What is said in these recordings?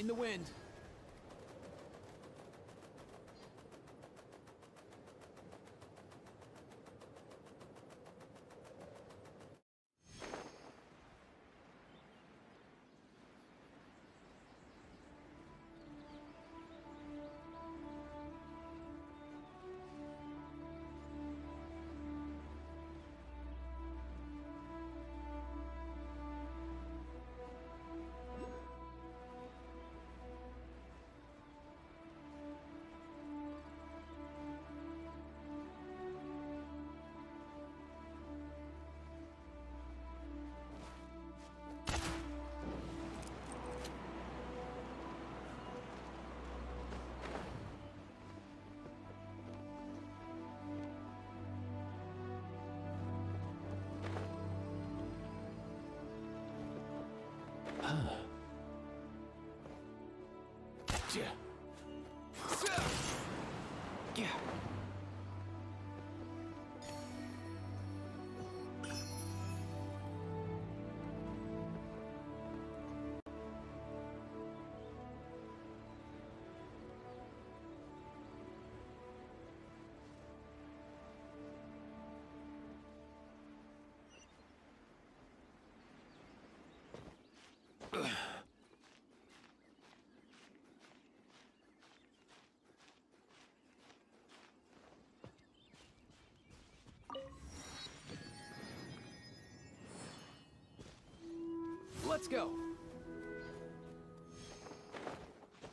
Mind the wind. Let's go.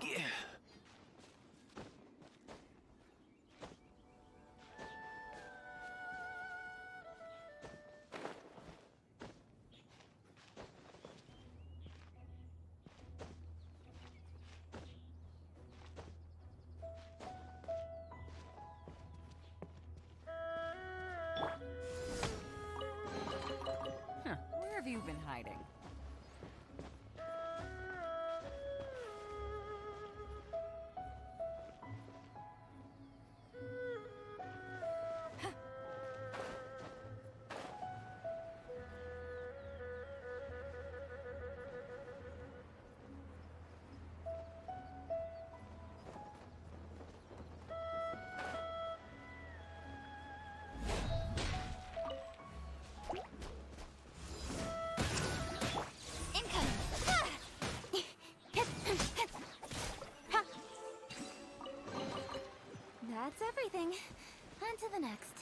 Yeah. Where have you been hiding? That's everything. On to the next.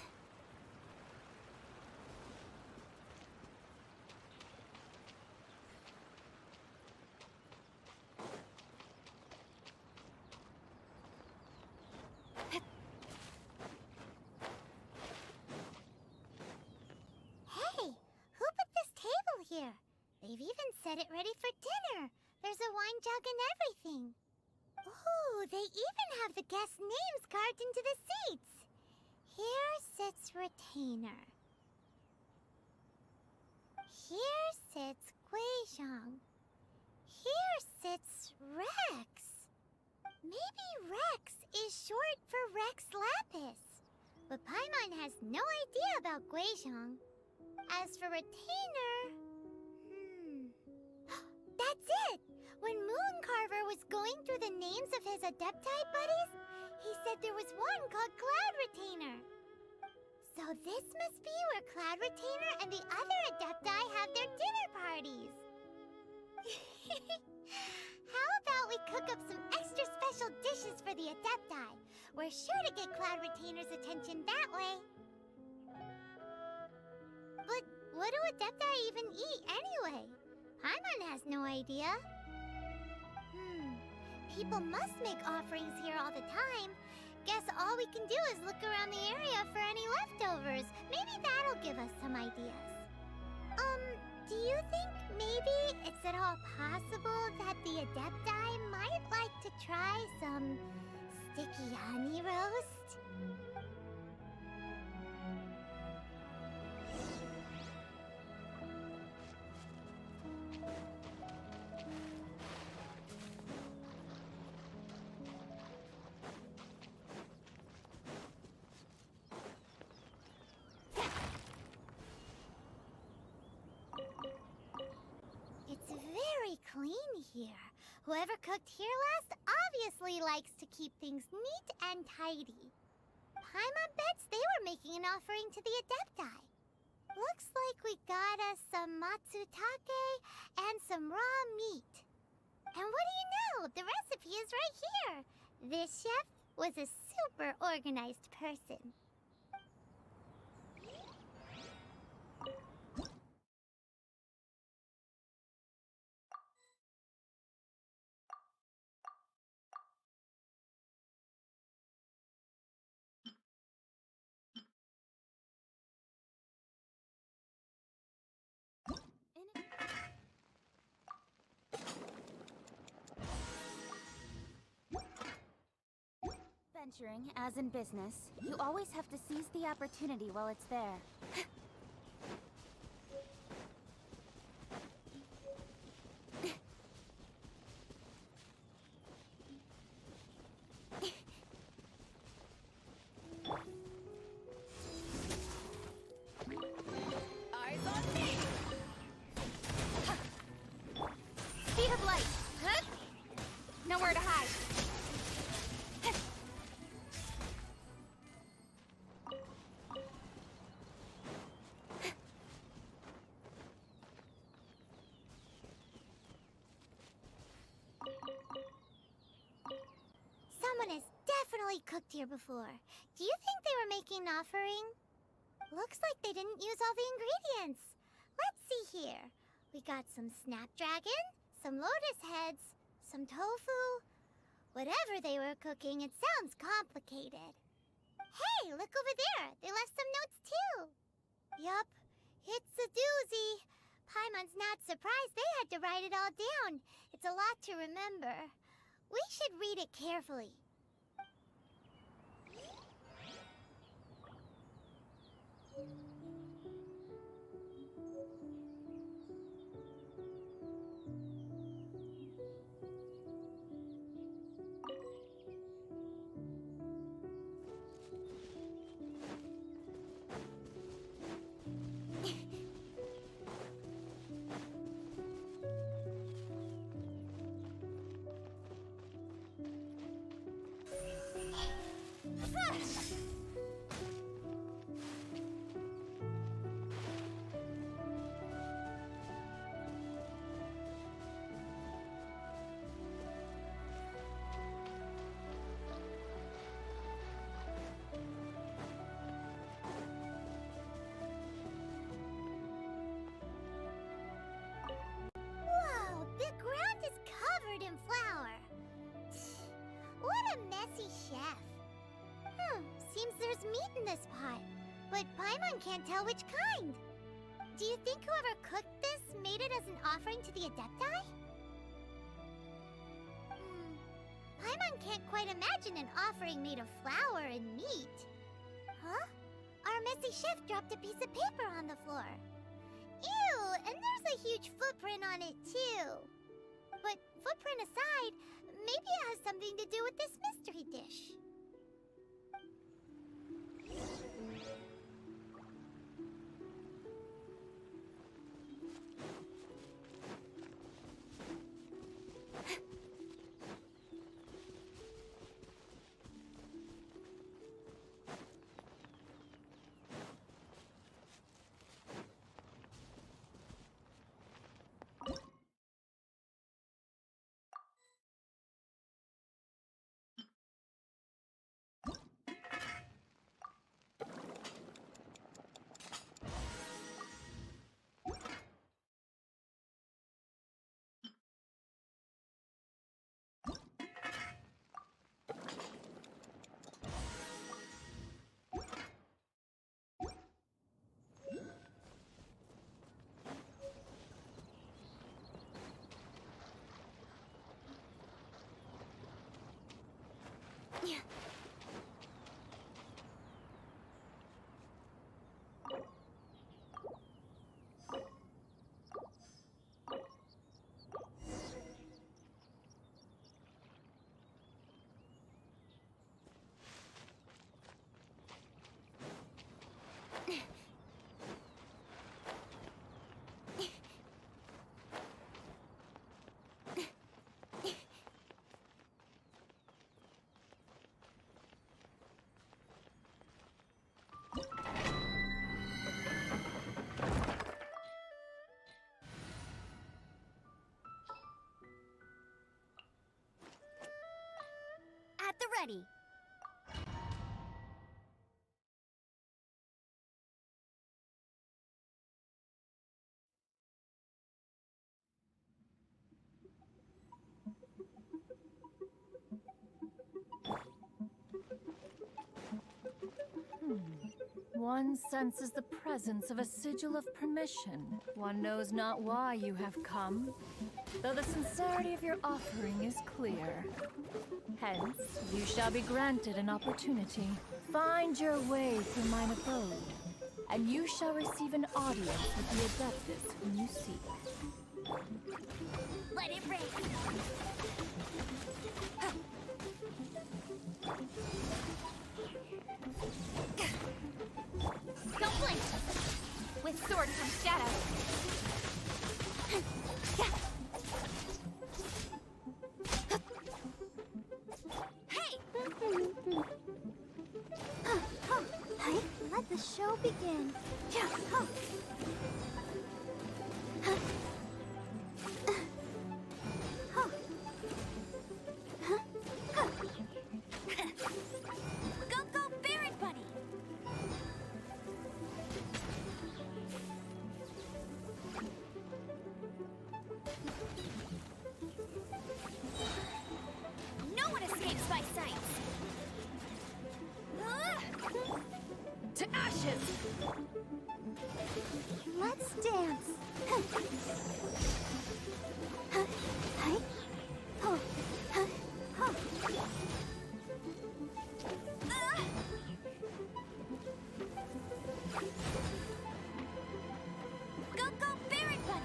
Hey, who put this table here? They've even set it ready for dinner. There's a wine jug and everything. Ooh, they even have the guests' names carved into the seats. Here sits Retainer. Here sits Guizhong. Here sits Rex. Maybe Rex is short for Rex Lapis. But Paimon has no idea about Guizhong. As for Retainer... That's it! When Mooncarver was going through the names of his Adepti buddies, he said there was one called Cloud Retainer. So this must be where Cloud Retainer and the other Adepti have their dinner parties. How about we cook up some extra special dishes for the Adepti? We're sure to get Cloud Retainer's attention that way. But what do Adepti even eat anyway? Paimon has no idea. People must make offerings here all the time. Guess all we can do is look around the area for any leftovers. Maybe that'll give us some ideas. Do you think maybe it's at all possible that the Adepti might like to try some sticky honey roast? It's very clean here. Whoever cooked here last obviously likes to keep things neat and tidy. Paimon bets they were making an offering to the Adepti. Looks like we got us some matsutake and some raw meat. And what do you know? The recipe is right here. This chef was a super organized person. Venturing, as in business, you always have to seize the opportunity while it's there. Eyes on me! Speed of light! Huh? Nowhere to hide. Someone has definitely cooked here before. Do you think they were making an offering? Looks like they didn't use all the ingredients. Let's see here. We got some snapdragon, some lotus heads, some tofu. Whatever they were cooking, it sounds complicated. Hey, look over there. They left some notes too. Yup, it's a doozy. Paimon's not surprised they had to write it all down. It's a lot to remember. We should read it carefully. Whoa, the ground is covered in flour. What a messy chef. Seems there's meat in this pot, but Paimon can't tell which kind. Do you think whoever cooked this made it as an offering to the Adepti? Paimon can't quite imagine an offering made of flour and meat. Huh? Our messy chef dropped a piece of paper on the floor. Ew, and there's a huge footprint on it too. But footprint aside, maybe it has something to do with this mystery dish. Yeah. ready. One senses the presence of a sigil of permission. One knows not why you have come, though the sincerity of your offering is clear. Hence, you shall be granted an opportunity. Find your way through mine abode, and you shall receive an audience with the adeptus whom you seek. Let it rain. Don't blink! With sword comes shadow. Hey! Let the show begin. Go, Baron Bunny! No one escapes my sight! To ashes! Let's dance! Go, Baron Bunny!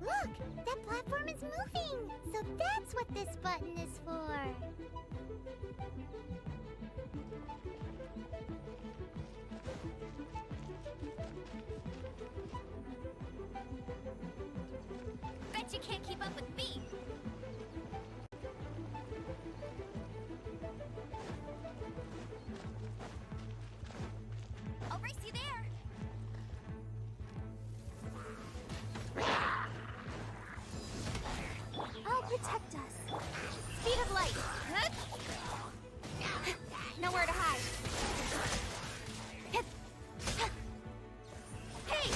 Look! That platform is moving! So that's what this button is for! Bet you can't keep up with me! I'll race you there! I'll protect us. Speed of light. Nowhere to hide. Hey!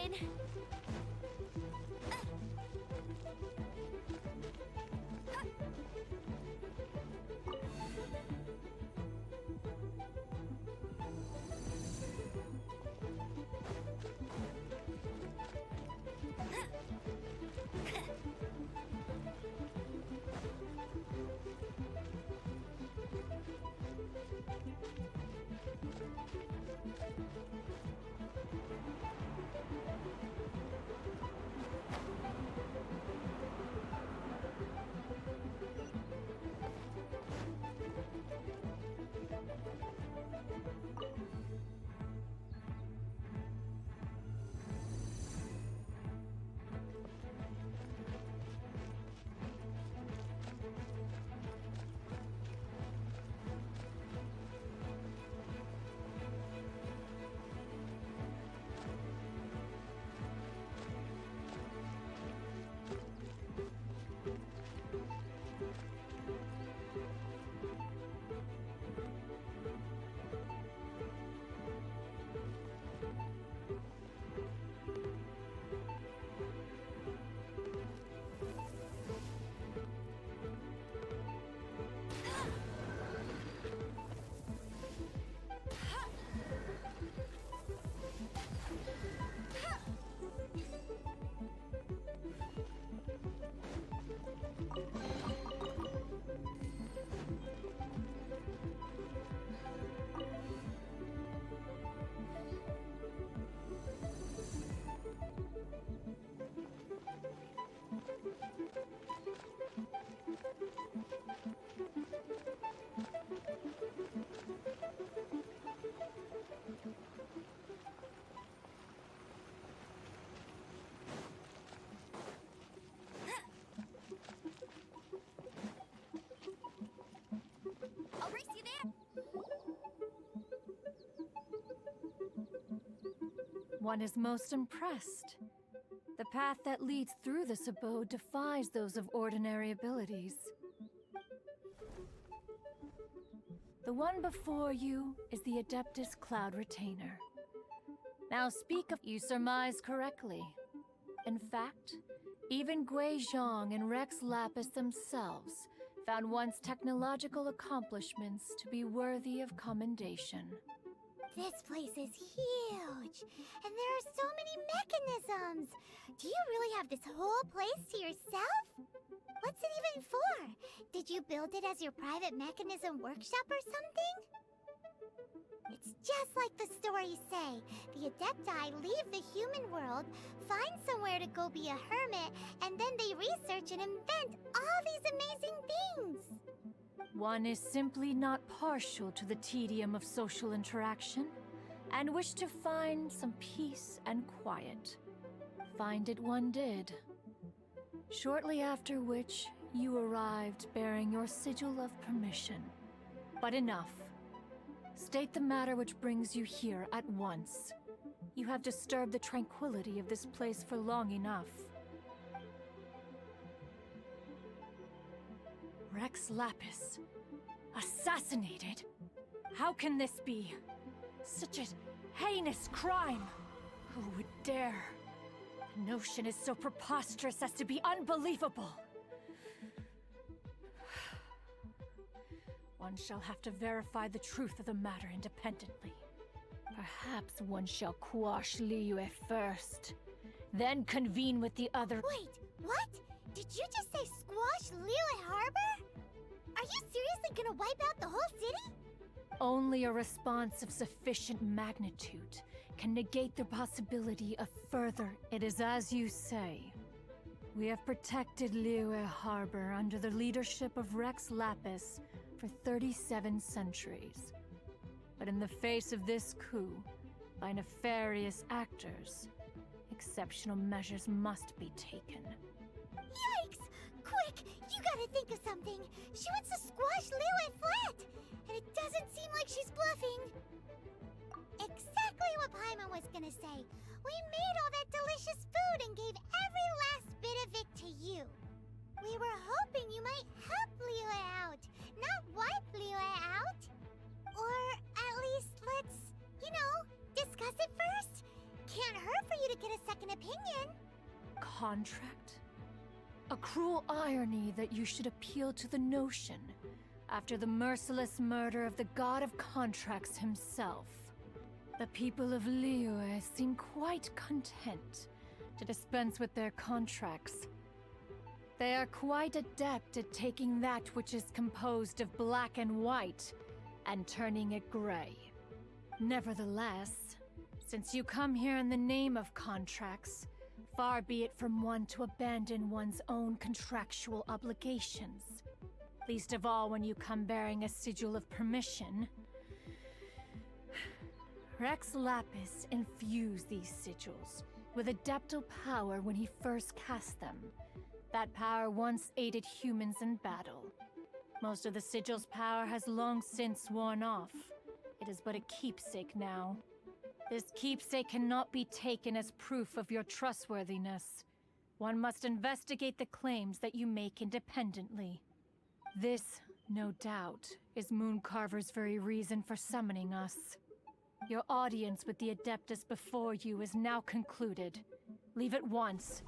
win. I'll race you there. One is most impressed. The path that leads through this abode defies those of ordinary abilities. The one before you is the Adeptus Cloud Retainer. Now speak of you surmise correctly. In fact, even Gui Zhang and Rex Lapis themselves found one's technological accomplishments to be worthy of commendation. This place is huge, and there are so many mechanisms. Do you really have this whole place to yourself? What's it even for? Did you build it as your private mechanism workshop or something? It's just like the stories say. The Adepti leave the human world, find somewhere to go be a hermit, and then they research and invent all these amazing things. One is simply not partial to the tedium of social interaction, and wished to find some peace and quiet. Find it one did. Shortly after which, you arrived bearing your sigil of permission. But enough. State the matter which brings you here at once. You have disturbed the tranquility of this place for long enough. Rex Lapis. Assassinated? How can this be? Such a heinous crime! Who would dare? The notion is so preposterous as to be unbelievable. One shall have to verify the truth of the matter independently. Perhaps one shall quash Liyue first, then convene with the other— Wait, what? Did you just say squash Liyue Harbor? Are you seriously gonna wipe out the whole city? Only a response of sufficient magnitude can negate the possibility of further— It is as you say. We have protected Liyue Harbor under the leadership of Rex Lapis for 37 centuries. But in the face of this coup, by nefarious actors, exceptional measures must be taken. Yikes! Quick, you gotta think of something. She wants to squash Liyue flat, and it doesn't seem like she's bluffing. Exactly what Paimon was gonna say. We made all that delicious food and gave every last bit of it to you. We were hoping you might help Liyue out, not wipe Liyue out. Or at least let's, discuss it first. Can't hurt for you to get a second contract? A cruel irony that you should appeal to the notion after the merciless murder of the god of contracts himself. The people of Liyue seem quite content to dispense with their contracts. They are quite adept at taking that which is composed of black and white and turning it gray. Nevertheless, since you come here in the name of contracts, far be it from one to abandon one's own contractual obligations. Least of all when you come bearing a sigil of permission. Rex Lapis infused these sigils with adeptal power when he first cast them. That power once aided humans in battle. Most of the sigil's power has long since worn off. It is but a keepsake now. This keepsake cannot be taken as proof of your trustworthiness. One must investigate the claims that you make independently. This, no doubt, is Mooncarver's very reason for summoning us. Your audience with the Adeptus before you is now concluded. Leave at once,